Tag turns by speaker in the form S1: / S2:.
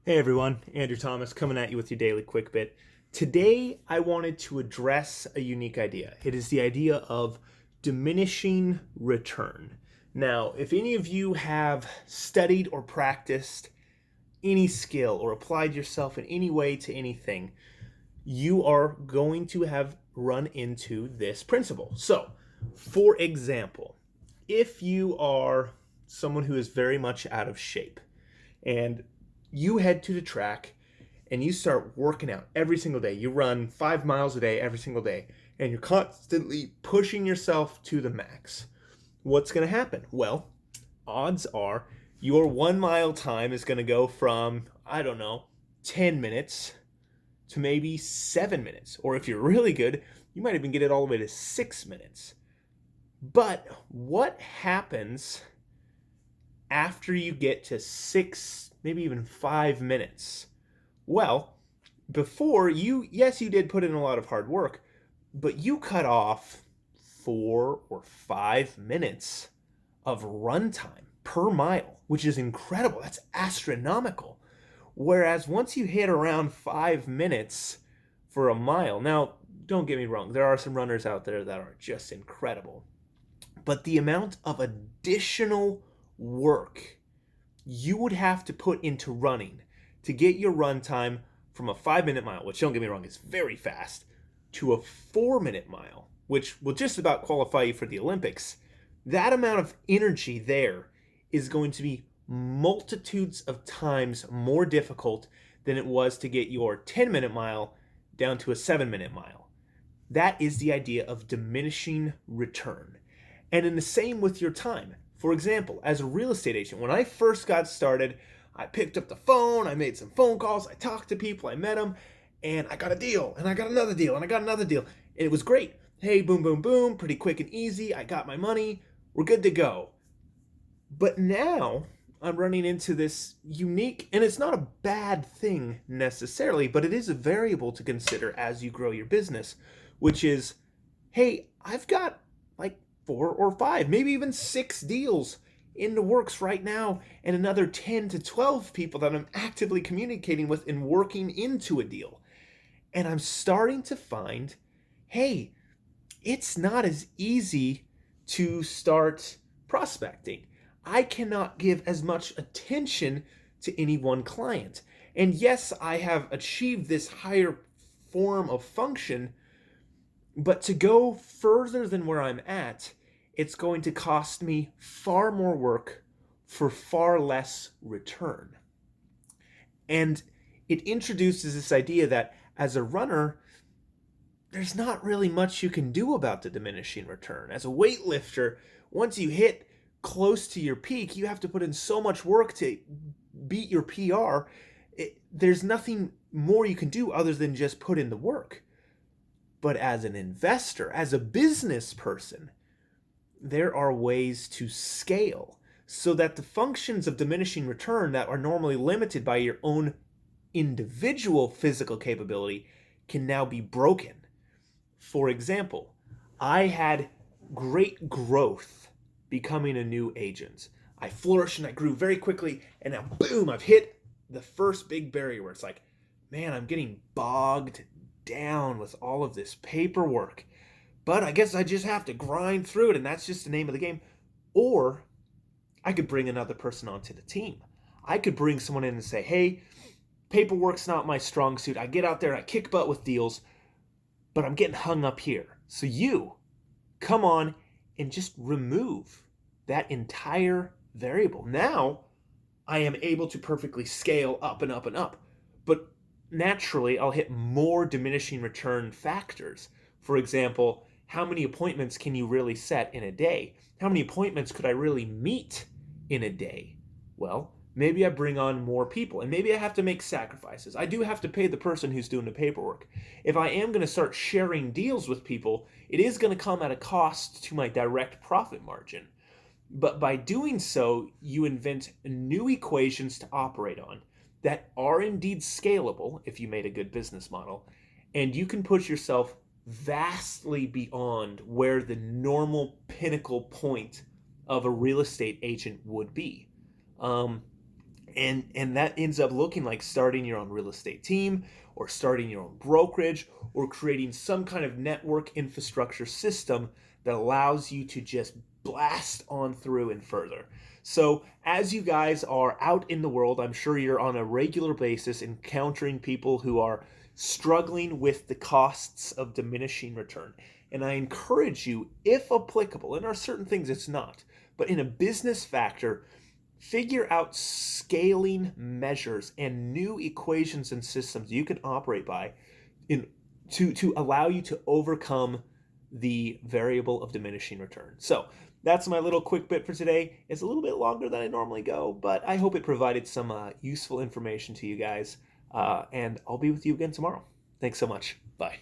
S1: Hey everyone, Andrew Thomas coming at you with your daily quick bit. Today I wanted to address a unique idea. It is the idea of diminishing return. Now, if any of you have studied or practiced any skill or applied yourself in any way to anything, you are going to have run into this principle. So, for example, if you are someone who is very much out of shape and you head to the track and you start working out every single day. You run 5 miles a day every single day, and you're constantly pushing yourself to the max. What's going to happen? Well, odds are your 1 mile time is going to go from, 10 minutes to maybe 7 minutes. Or if you're really good, you might even get it all the way to 6 minutes. But what happens after you get to 6, maybe even 5 minutes? Well, before yes, you did put in a lot of hard work, but you cut off 4 or 5 minutes of runtime per mile, which is incredible. That's astronomical. Whereas once you hit around 5 minutes for a mile, now don't get me wrong, there are some runners out there that are just incredible, but the amount of additional work you would have to put into running to get your run time from a 5 minute mile, which don't get me wrong is very fast, to a 4 minute mile, which will just about qualify you for the Olympics. That amount of energy there is going to be multitudes of times more difficult than it was to get your 10-minute mile down to a 7-minute mile. That is the idea of diminishing return. And in the same with your time. For example, as a real estate agent, when I first got started, I picked up the phone, I made some phone calls, I talked to people, I met them, and I got a deal, and I got another deal, and I got another deal. And it was great. Hey, boom, boom, boom, pretty quick and easy. I got my money. We're good to go. But now I'm running into this unique, and it's not a bad thing necessarily, but it is a variable to consider as you grow your business, which is, hey, I've got like 4 or 5, maybe even 6 deals in the works right now, and another 10 to 12 people that I'm actively communicating with and working into a deal. And I'm starting to find, hey, it's not as easy to start prospecting. I cannot give as much attention to any one client. And yes, I have achieved this higher form of function, but to go further than where I'm at, it's going to cost me far more work for far less return. And it introduces this idea that as a runner, there's not really much you can do about the diminishing return. As a weightlifter, once you hit close to your peak, you have to put in so much work to beat your PR. There's nothing more you can do other than just put in the work. But as an investor, as a business person, there are ways to scale so that the functions of diminishing return that are normally limited by your own individual physical capability can now be broken. For example, I had great growth becoming a new agent. I flourished and I grew very quickly, and now boom, I've hit the first big barrier where it's like, man, I'm getting bogged down with all of this paperwork. But I guess I just have to grind through it, and that's just the name of the game. Or I could bring another person onto the team. I could bring someone in and say, hey, paperwork's not my strong suit. I get out there and I kick butt with deals, but I'm getting hung up here. So you come on and just remove that entire variable. Now I am able to perfectly scale up and up and up. But naturally, I'll hit more diminishing return factors. For example, how many appointments can you really set in a day? How many appointments could I really meet in a day? Well, maybe I bring on more people, and maybe I have to make sacrifices. I do have to pay the person who's doing the paperwork. If I am going to start sharing deals with people, it is going to come at a cost to my direct profit margin. But by doing so, you invent new equations to operate on that are indeed scalable if you made a good business model, and you can push yourself vastly beyond where the normal pinnacle point of a real estate agent would be. And that ends up looking like starting your own real estate team, or starting your own brokerage, or creating some kind of network infrastructure system that allows you to just blast on through and further. So as you guys are out in the world, I'm sure you're on a regular basis encountering people who are struggling with the costs of diminishing return. And I encourage you, if applicable, and there are certain things it's not, but in a business factor, figure out scaling measures and new equations and systems you can operate by to allow you to overcome the variable of diminishing return. So that's my little quick bit for today. It's a little bit longer than I normally go, but I hope it provided some useful information to you guys. And I'll be with you again tomorrow. Thanks so much. Bye.